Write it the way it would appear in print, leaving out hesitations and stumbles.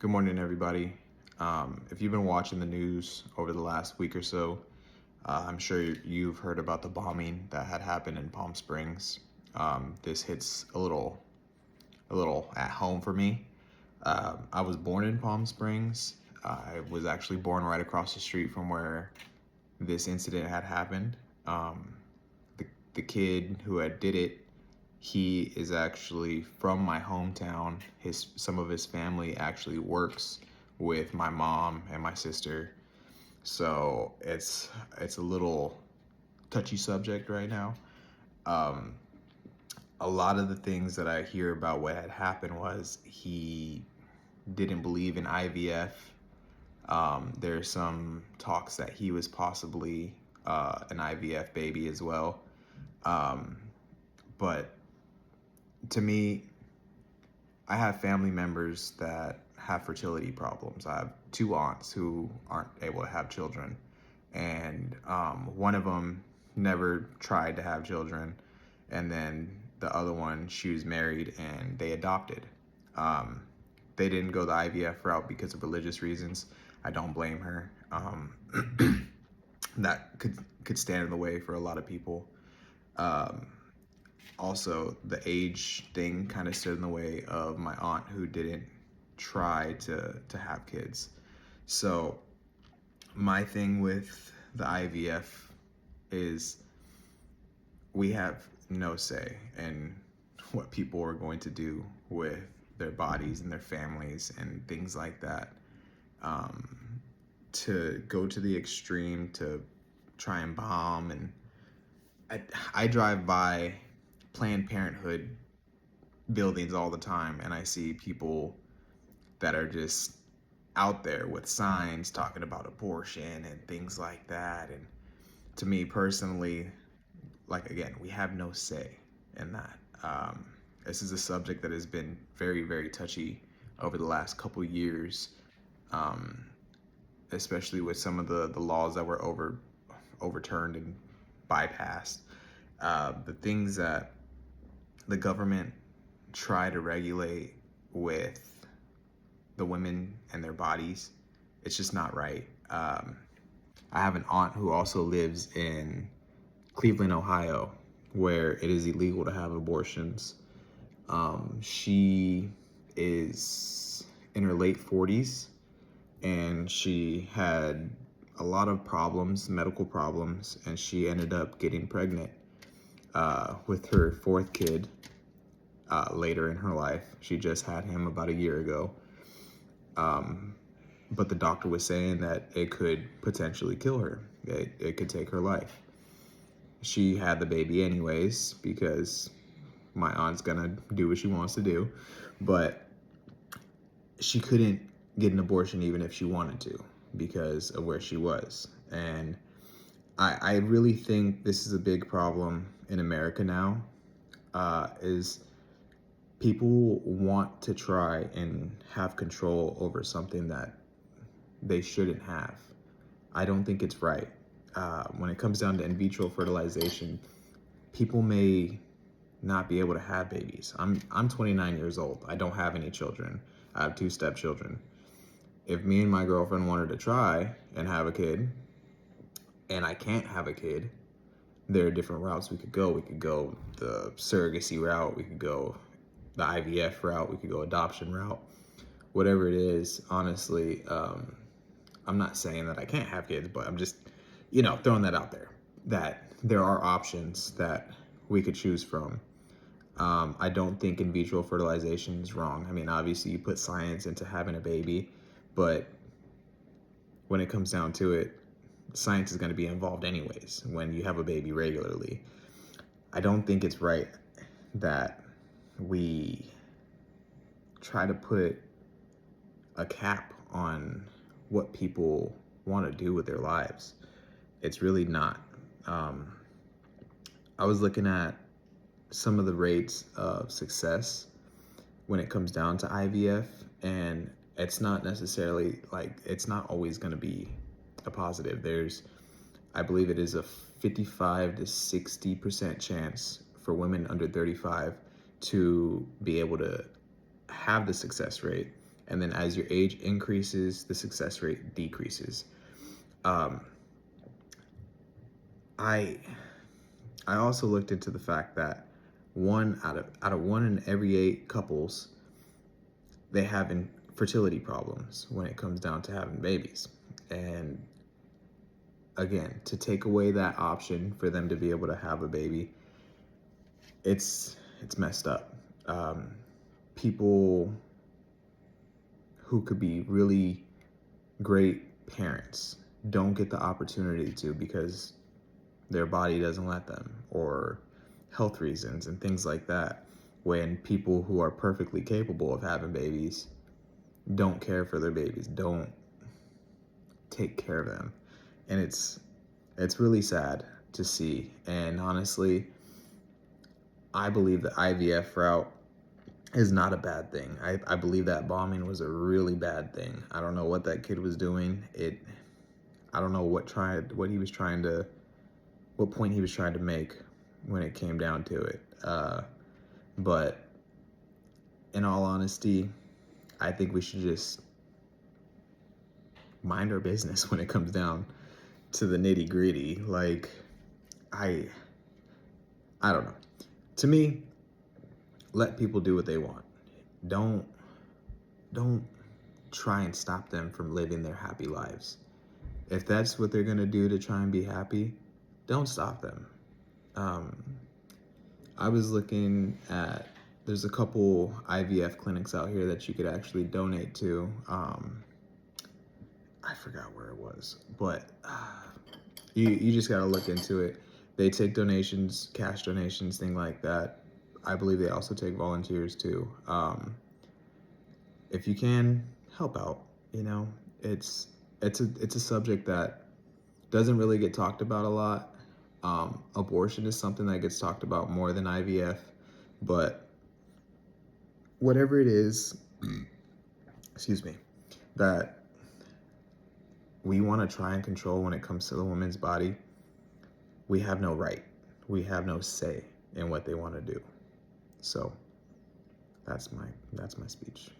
Good morning, everybody. If you've been watching the news over the last week or so, I'm sure you've heard about the bombing that had happened in Palm Springs. This hits a little at home for me. I was born in Palm Springs. I was actually born right across the street from where this incident had happened. Um, the kid who had did it, he is actually from my hometown. Some of his family actually works with my mom and my sister, so it's a little touchy subject right now. Um, a lot of the things that I hear about what had happened was he didn't believe in IVF. There's some talks that he was possibly an IVF baby as well. Um, but to me, I have family members that have fertility problems. I have two aunts who aren't able to have children, and one of them never tried to have children, and then the other one, she was married and they adopted. Um, they didn't go the IVF route because of religious reasons. I don't blame her. That could stand in the way for a lot of people. Um, Also, the age thing kind of stood in the way of my aunt who didn't try to have kids. So my thing with the IVF is we have no say in what people are going to do with their bodies and their families and things like that. Um, to go to the extreme to try and bomb, and I drive by Planned Parenthood buildings all the time, and I see people that are just out there with signs talking about abortion and things like that. And to me personally, like, again, we have no say in that. This is a subject that has been very, very touchy over the last couple years, um, especially with some of the laws that were overturned and bypassed. The things that the government try to regulate with the women and their bodies, it's just not right. I have an aunt who also lives in Cleveland, Ohio, where it is illegal to have abortions. She is in her late 40s, and she had a lot of problems, medical problems, and she ended up getting pregnant with her fourth kid later in her life. She just had him about a year ago. But the doctor was saying that it could potentially kill her. It could take her life. She had the baby anyways because my aunt's gonna do what she wants to do, but she couldn't get an abortion even if she wanted to because of where she was. And I really think this is a big problem in America now, is people want to try and have control over something that they shouldn't have. I don't think it's right. When it comes down to in vitro fertilization, people may not be able to have babies. I'm 29 years old. I don't have any children. I have two stepchildren. If me and my girlfriend wanted to try and have a kid, and I can't have a kid, there are different routes we could go. We could go the surrogacy route. We could go the IVF route. We could go adoption route. Whatever it is, honestly, I'm not saying that I can't have kids, but I'm just, throwing that out there, that there are options that we could choose from. I don't think in vitro fertilization is wrong. I mean, obviously you put science into having a baby, but when it comes down to it, science is going to be involved anyways when you have a baby regularly. I don't think it's right that we try to put a cap on what people want to do with their lives. It's really not. I was looking at some of the rates of success when it comes down to IVF, and it's not necessarily like it's not always going to be a positive. I believe it is a 55 to 60% chance for women under 35 to be able to have the success rate, And then as your age increases, the success rate decreases. Um, I I also looked into the fact that one out of 1 in every 8 couples, they have infertility problems when it comes down to having babies. And again, to take away that option for them to be able to have a baby, it's messed up. People who could be really great parents don't get the opportunity to because their body doesn't let them, or health reasons and things like that, when people who are perfectly capable of having babies don't care for their babies, don't take care of them. And it's really sad to see. And honestly, I believe the IVF route is not a bad thing. I believe that bombing was a really bad thing. I don't know what that kid was doing. I don't know what point he was trying to make when it came down to it. But in all honesty, I think we should just mind our business when it comes down to the nitty gritty. Like, I don't know. To me, let people do what they want. Don't try and stop them from living their happy lives. If that's what they're gonna do to try and be happy, don't stop them. I was looking at, there's a couple IVF clinics out here that you could actually donate to. I forgot where it was, but you just gotta look into it. They take donations, cash donations, thing like that. I believe they also take volunteers too. If you can, help out. You know, it's a subject that doesn't really get talked about a lot. Abortion is something that gets talked about more than IVF, but whatever it is, excuse me, that we want to try and control when it comes to the woman's body, we have no right. We have no say in what they want to do. So that's my speech.